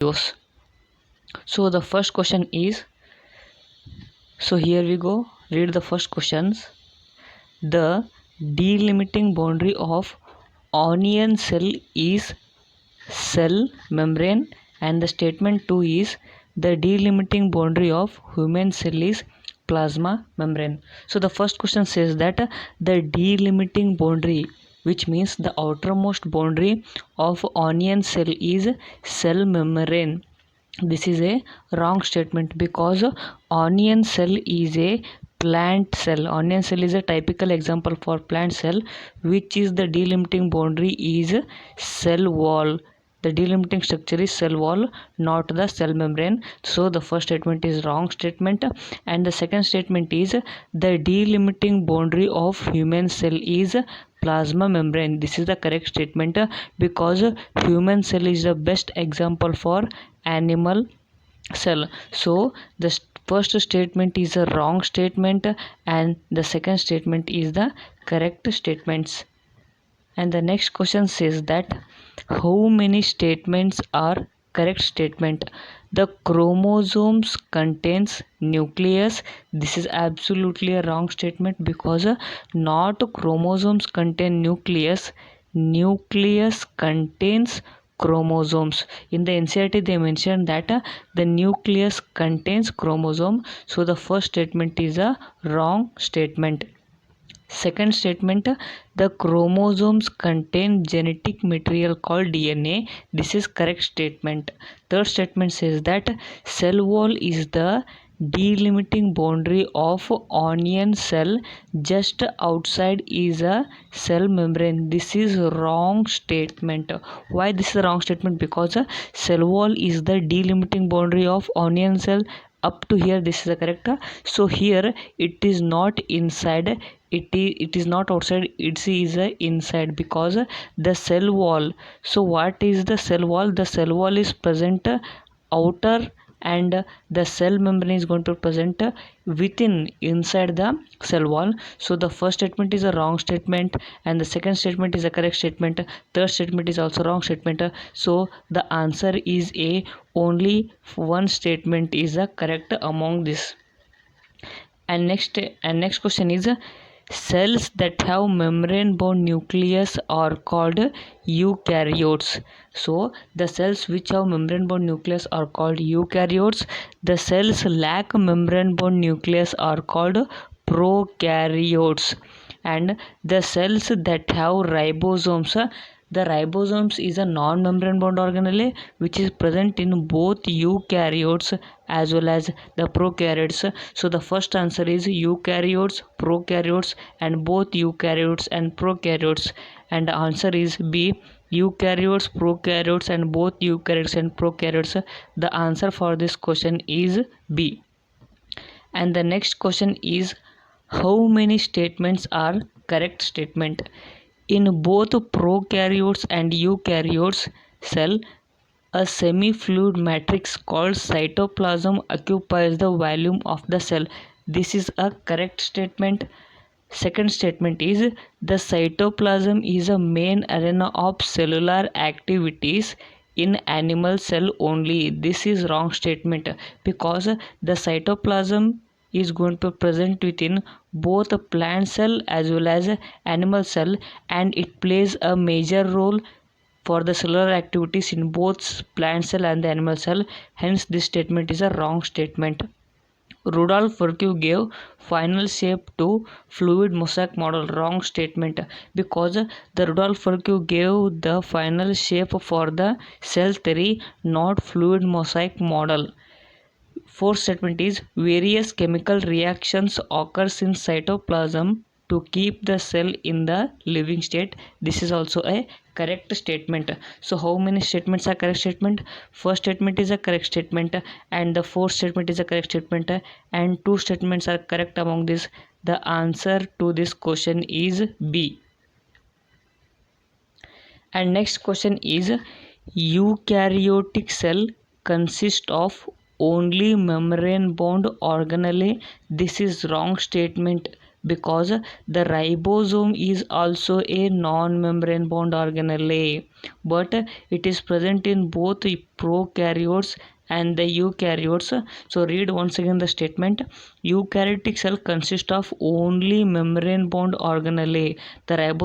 videos. So the first question is, so here we go, read the first questions. The delimiting boundary of onion cell is cell membrane, and the statement 2 is the delimiting boundary of human cell is plasma membrane. So the first question says that the delimiting boundary, which means the outermost boundary of onion cell, is cell membrane. This is a wrong statement because onion cell is a plant cell. Onion cell is a typical example for plant cell, which is the delimiting boundary is cell wall. The delimiting structure is cell wall, not the cell membrane. So the first statement is wrong statement, and the second statement is the delimiting boundary of human cell is plasma membrane. This is the correct statement because human cell is the best example for animal cell. So the first statement is a wrong statement and the second statement is the correct statements. And the next question says that how many statements are correct statement? The chromosomes contains nucleus. This is absolutely a wrong statement because not chromosomes contain nucleus. Nucleus contains chromosomes. In the NCERT they mentioned that the nucleus contains chromosome. So the first statement is a wrong statement. Second statement, the chromosomes contain genetic material called DNA. This is correct statement. Third statement says that cell wall is the delimiting boundary of onion cell. Just outside is a cell membrane. This is wrong statement. Why this is a wrong statement? Because cell wall is the delimiting boundary of onion cell. Up to here this is the correct. So here it is not inside, it is not outside, it is inside because the cell wall. So what is the cell wall? The cell wall is present outer and the cell membrane is going to present within, inside the cell wall. So the first statement is a wrong statement and the second statement is a correct statement. Third statement is also wrong statement. So the answer is A. Only one statement is correct among this. And next question is, cells that have membrane bound nucleus are called eukaryotes. So the cells which have membrane bound nucleus are called eukaryotes. The cells lack membrane bound nucleus are called prokaryotes. And the cells that have ribosomes, the ribosomes is a non-membrane bound organelle which is present in both eukaryotes as well as the prokaryotes. So the first answer is eukaryotes, prokaryotes, and both eukaryotes and prokaryotes. And the answer is B. Eukaryotes, prokaryotes, and both eukaryotes and prokaryotes. The answer for this question is B. And the next question is, how many statements are correct statement? In both prokaryotes and eukaryotes cell, a semi-fluid matrix called cytoplasm occupies the volume of the cell. This is a correct statement. Second statement is, the cytoplasm is a main arena of cellular activities in animal cell only. This is wrong statement because the cytoplasm is going to present within both a plant cell as well as animal cell, and it plays a major role for the cellular activities in both plant cell and the animal cell. Hence this statement is a wrong statement. Rudolf Virchow gave final shape to fluid mosaic model. Wrong statement because the Rudolf Virchow gave the final shape for the cell theory, not fluid mosaic model. Fourth statement is, various chemical reactions occurs in cytoplasm to keep the cell in the living state. This is also a correct statement. So how many statements are correct statement? First statement is a correct statement and the fourth statement is a correct statement and two statements are correct among this. The answer to this question is B. And next question is, eukaryotic cell consists of only membrane bound organelle. This is wrong statement because the ribosome is also a non-membrane bound organelle, but it is present in both prokaryotes and the eukaryotes. So read once again the statement. Eukaryotic cell consists of only membrane bound organelle.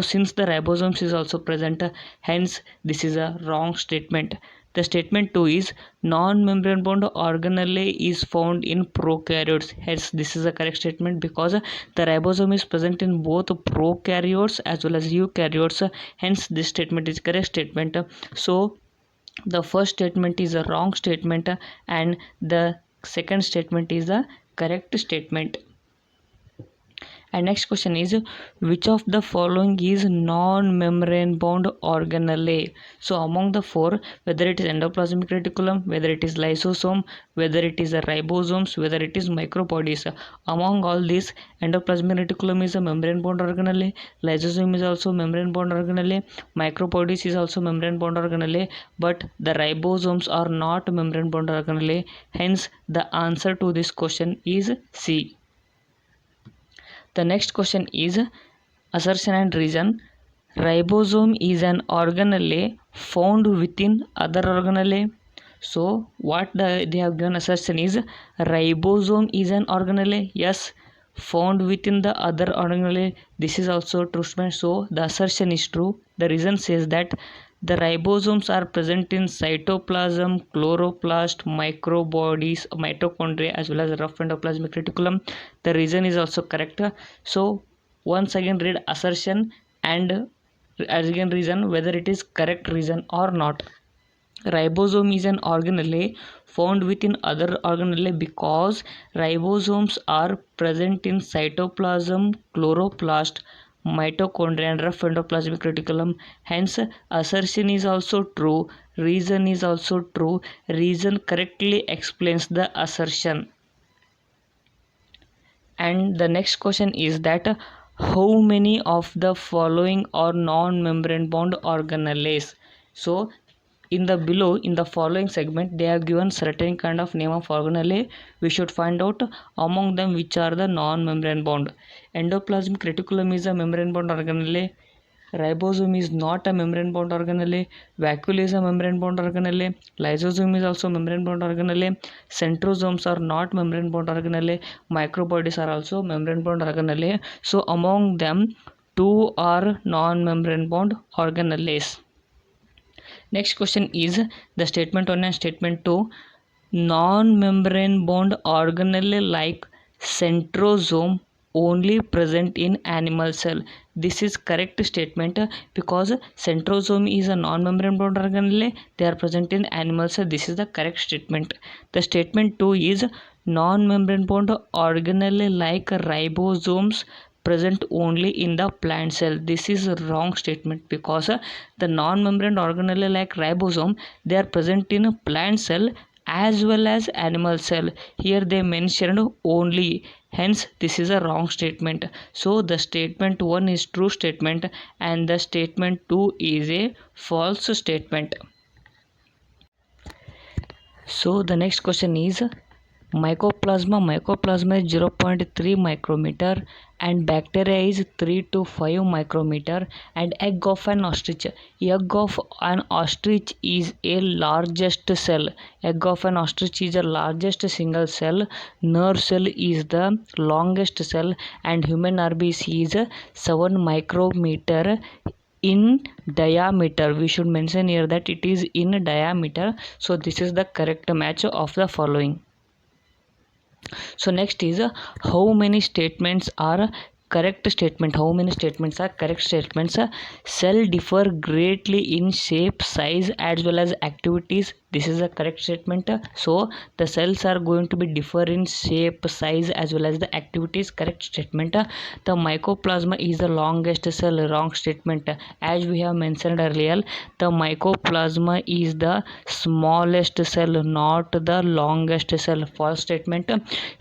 Since the ribosomes is also present, hence this is a wrong statement. The statement 2 is non-membrane bound organelle is found in prokaryotes. Hence this is a correct statement because the ribosome is present in both prokaryotes as well as eukaryotes. Hence this statement is correct statement. So the first statement is a wrong statement and the second statement is a correct statement. And next question is, which of the following is non-membrane bound organelle? So among the four, whether it is endoplasmic reticulum, whether it is lysosome, whether it is a ribosomes, whether it is micropods, among all these, endoplasmic reticulum is a membrane bound organelle, lysosome is also membrane bound organelle, micropods is also membrane bound organelle, but the ribosomes are not membrane bound organelle. Hence the answer to this question is C. The next question is assertion and reason. Ribosome is an organelle found within other organelle. So what they have given assertion is ribosome is an organelle. Yes, found within the other organelle. This is also true statement. So the assertion is true. The reason says that the ribosomes are present in cytoplasm, chloroplast, microbodies, mitochondria as well as rough endoplasmic reticulum. The reason is also correct. So once again read assertion and again reason whether it is correct reason or not. Ribosome is an organelle found within other organelle because ribosomes are present in cytoplasm, chloroplast, mitochondria and rough endoplasmic reticulum. Hence assertion is also true, reason is also true. Reason correctly explains the assertion. And the next question is that how many of the following are non-membrane bound organelles? So in the following segment they have given certain kind of name of organelle. We should find out among them which are the non-membrane bound. Endoplasmic reticulum is a membrane bound organelle. Ribosome is not a membrane bound organelle. Vacuole is a membrane bound organelle. Lysosome is also membrane bound organelle. Centrosomes are not membrane bound organelle. Microbodies are also membrane bound organelle. So among them, two are non-membrane bound organelles. Next question is the statement 1 and statement 2. Non-membrane bound organelle like centrosome only present in animal cell. This is correct statement because centrosome is a non-membrane bound organelle. They are present in animal cell. This is the correct statement. The statement 2 is non-membrane bound organelle like ribosomes present only in the plant cell. This is a wrong statement because the non-membrane organelle like ribosome, they are present in a plant cell as well as animal cell. Here they mentioned only, hence this is a wrong statement. So the statement 1 is true statement and the statement 2 is a false statement. So the next question is mycoplasma is 0.3 micrometer and bacteria is 3 to 5 micrometer, and egg of an ostrich is a largest cell. Egg of an ostrich is the largest single cell. Nerve cell is the longest cell and human RBC is 7 micrometer in diameter. We should mention here that it is in diameter. So this is the correct match of the following. So next is how many statements are correct statement. How many statements are correct statements? Cell differ greatly in shape, size as well as activities. This is a correct statement. So the cells are going to be differ in shape, size as well as the activities. Correct statement. The mycoplasma is the longest cell. Wrong statement. As we have mentioned earlier, the mycoplasma is the smallest cell, not the longest cell. False statement.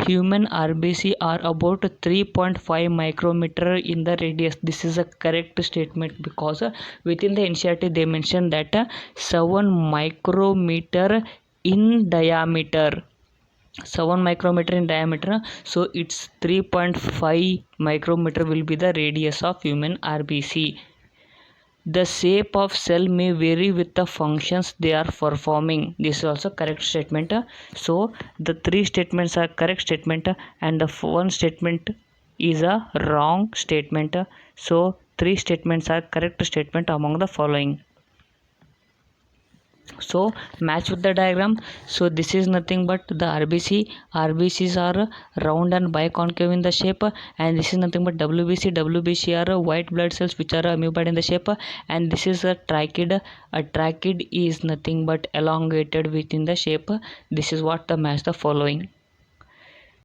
Human RBC are about 3.5 micrometer in the radius. This is a correct statement because within the NCERT they mentioned that 7 micrometer in diameter. 7 micrometer in diameter, so it's 3.5 micrometer will be the radius of human RBC. The shape of cell may vary with the functions they are performing. This is also correct statement. So the three statements are correct statement, and the one statement is a wrong statement. So three statements are correct statement among the following. So match with the diagram. So this is nothing but the RBCs are round and biconcave in the shape, and this is nothing but WBC are white blood cells which are amoeboid in the shape, and this is a trachid is nothing but elongated within the shape. This is what the match the following.